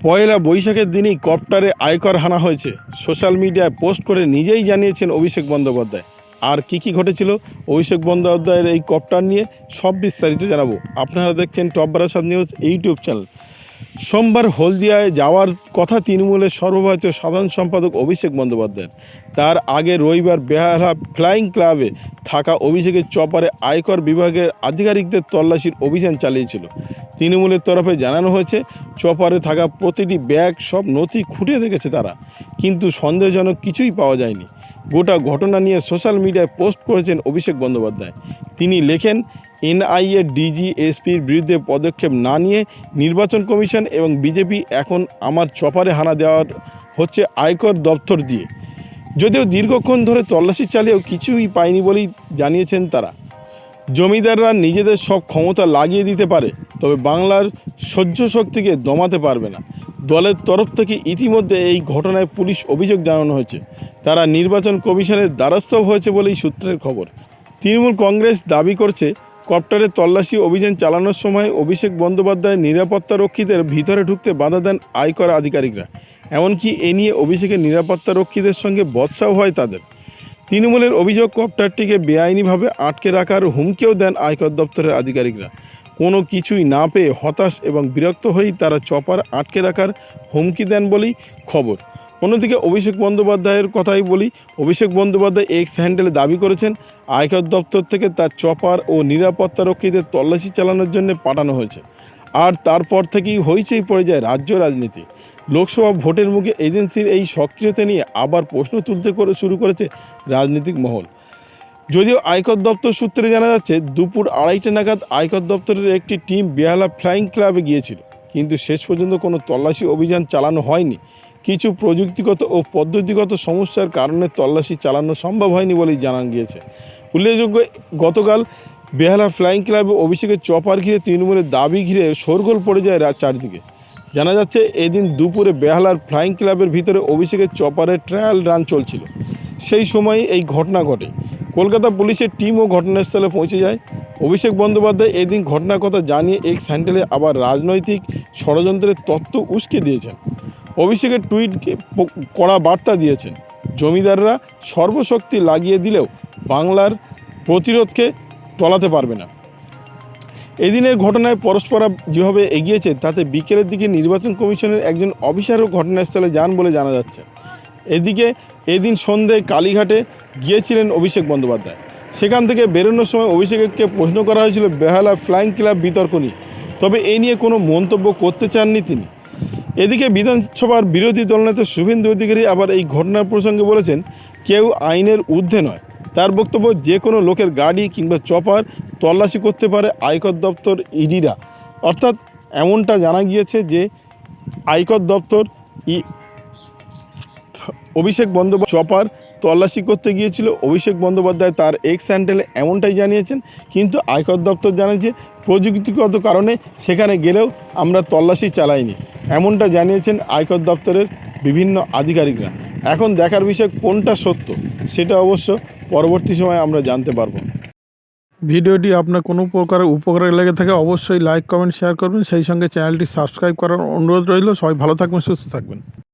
পয়লা বৈশাখের দিনই কপ্টারে আয়কর হানা হয়েছে। সোশ্যাল মিডিয়ায় পোস্ট করে নিজেই জানিয়েছেন অভিষেক বন্দ্যোপাধ্যায়। আর কি ঘটেছিল অভিষেক বন্দ্যোপাধ্যায়ের এই কপ্টার নিয়ে সব বিস্তারিত জানাবো। আপনারা দেখছেন top Barasat news YouTube channel. সোমবার হলদিয়ায় যাওয়ার কথা তৃণমূলের সর্বভারতীয় সাধারণ সম্পাদক অভিষেক বন্দ্যোপাধ্যায়ের। তার আগে রবিবার বেহালা ফ্লাইং ক্লাবে থাকা অভিষেকের চপারে আয়কর বিভাগের আধিকারিকদের তল্লাশির অভিযান চালিয়েছিল। তৃণমূলের তরফে জানানো হয়েছে, চপারে থাকা প্রতিটি ব্যাগ সব নথি খুঁটে দেখেছে তারা, কিন্তু সন্দেহজনক কিছুই পাওয়া যায়নি। গোটা ঘটনা নিয়ে সোশ্যাল মিডিয়ায় পোস্ট করেছেন অভিষেক বন্দ্যোপাধ্যায়। তিনি লেখেন, এনআইএ ডিজি এসপির বিরুদ্ধে পদক্ষেপ না নিয়ে নির্বাচন কমিশন এবং বিজেপি এখন আমার চপারে হানা দেওয়ার হচ্ছে আয়কর দপ্তর দিয়ে। যদিও দীর্ঘক্ষণ ধরে তল্লাশি চালিয়েও কিছুই পায়নি বলেই জানিয়েছেন তারা। জমিদাররা নিজেদের সব ক্ষমতা লাগিয়ে দিতে পারে, তবে বাংলার সহ্য শক্তিকে দমাতে পারবে না। দলের তরফ থেকে ইতিমধ্যে এই ঘটনায় পুলিশ অভিযোগ জানানো হয়েছে। তারা নির্বাচন কমিশনের দ্বারস্থ হয়েছে বলেই সূত্রের খবর। তৃণমূল কংগ্রেস দাবি করছে, কপ্টারে তল্লাশি অভিযান চালানোর সময় অভিষেক বন্দ্যোপাধ্যায়ের নিরাপত্তারক্ষীদের ভিতরে ঢুকতে বাধা দেন আয়কর আধিকারিকরা। এমনকি এ নিয়ে অভিষেকের নিরাপত্তারক্ষীদের সঙ্গে বচসাও হয় তাদের। তৃণমূলের অভিযোগ, কপ্টারটিকে বেআইনিভাবে আটকে রাখার হুমকিও দেন আয়কর দপ্তরের আধিকারিকরা। কোনো কিছুই না পেয়ে হতাশ এবং বিরক্ত হয়েই তারা চপার আটকে রাখার হুমকি দেন বলেই খবর। অন্যদিকে অভিষেক বন্দ্যোপাধ্যায়ের কথাই বলি। অভিষেক বন্দ্যোপাধ্যায় এক্স হ্যান্ডেলে দাবি করেছেন, আয়কর দপ্তর থেকে তার চপার ও নিরাপত্তারক্ষীদের তল্লাশি চালানোর জন্য পাঠানো হয়েছে। আর তারপর থেকেই হইচই পড়ে যায় রাজ্য রাজনীতি। লোকসভা ভোটের মুখে এজেন্সির এই সক্রিয়তা নিয়ে আবার প্রশ্ন তুলতে শুরু করেছে রাজনৈতিক মহল। যদিও আয়কর দপ্তর সূত্রে জানা যাচ্ছে, দুপুর 2:30 নাগাদ আয়কর দপ্তরের একটি টিম বেহালা ফ্লাইং ক্লাবে গিয়েছিল, কিন্তু শেষ পর্যন্ত কোনো তল্লাশি অভিযান চালানো হয়নি। কিছু প্রযুক্তিগত ও পদ্ধতিগত সমস্যার কারণে তল্লাশি চালানো সম্ভব হয়নি বলেই জানা গিয়েছে। উল্লেখযোগ্য, গতকাল বেহালা ফ্লাইং ক্লাবে অভিষেকের চপার ঘিরে তৃণমূলের দাবি ঘিরে শোরগোল পড়ে যায় চারদিকে। জানা যাচ্ছে, এদিন দুপুরে বেহালার ফ্লাইং ক্লাবের ভিতরে অভিষেকের চপারের ট্রায়াল রান চলছিল। সেই সময় এই ঘটনা ঘটে। কলকাতা পুলিশের টিমও ঘটনাস্থলে পৌঁছে যায়। অভিষেক বন্দ্যোপাধ্যায় এদিন ঘটনার কথা জানিয়ে এক্স হ্যান্ডেলে আবার রাজনৈতিক ষড়যন্ত্রের তত্ত্ব উস্কে দিয়েছেন। অভিষেকের টুইটকে কড়া বার্তা দিয়েছেন, জমিদাররা সর্বশক্তি লাগিয়ে দিলেও বাংলার প্রতিরোধকে টলাতে পারবে না। এদিনের ঘটনায় পরস্পরা যেভাবে এগিয়েছে, তাতে বিকেলের দিকে নির্বাচন কমিশনের একজন অফিসারও ঘটনাস্থলে যান বলে জানা যাচ্ছে। এদিকে এদিন সন্ধ্যায় কালীঘাটে গিয়েছিলেন অভিষেক বন্দ্যোপাধ্যায়। সেখান থেকে বেরোনোর সময় অভিষেককে প্রশ্ন করা হয়েছিল বেহালা ফ্লাইং ক্লাব বিতর্ক নিয়ে, তবে এই নিয়ে কোনো মন্তব্য করতে চাননি তিনি। এদিকে বিধানসভার বিরোধী দলনেতা শুভেন্দু অধিকারী আবার এই ঘটনার প্রসঙ্গে বলেছেন, কেউ আইনের ঊর্ধ্বে নয়। তার বক্তব্য, যে কোনো লোকের গাড়ি কিংবা চপার তল্লাশি করতে পারে আয়কর দপ্তর, ইডিরা। অর্থাৎ এমনটা জানা গিয়েছে যে আয়কর দপ্তর অভিষেক বন্দ্যোপাধ্যায় চপার তল্লাশি করতে গিয়েছিল। অভিষেক বন্দ্যোপাধ্যায় তার এক্স হ্যান্ডেলে এমনটাই জানিয়েছেন, কিন্তু আয়কর দপ্তর জানিয়েছে প্রযুক্তিগত কারণে সেখানে গেলেও আমরা তল্লাশি চালাইনি, এমনটা জানিয়েছেন আয়কর দপ্তরের বিভিন্ন আধিকারিকরা। এখন দেখার বিষয় কোনটা সত্য, সেটা অবশ্য পরবর্তী সময়ে আমরা জানতে পারব। ভিডিওটি আপনার কোনো প্রকার উপকারে লেগে থাকে অবশ্যই লাইক, কমেন্ট, শেয়ার করবেন। সেই সঙ্গে চ্যানেলটি সাবস্ক্রাইব করার অনুরোধ রইল। সবাই ভালো থাকবেন, সুস্থ থাকবেন।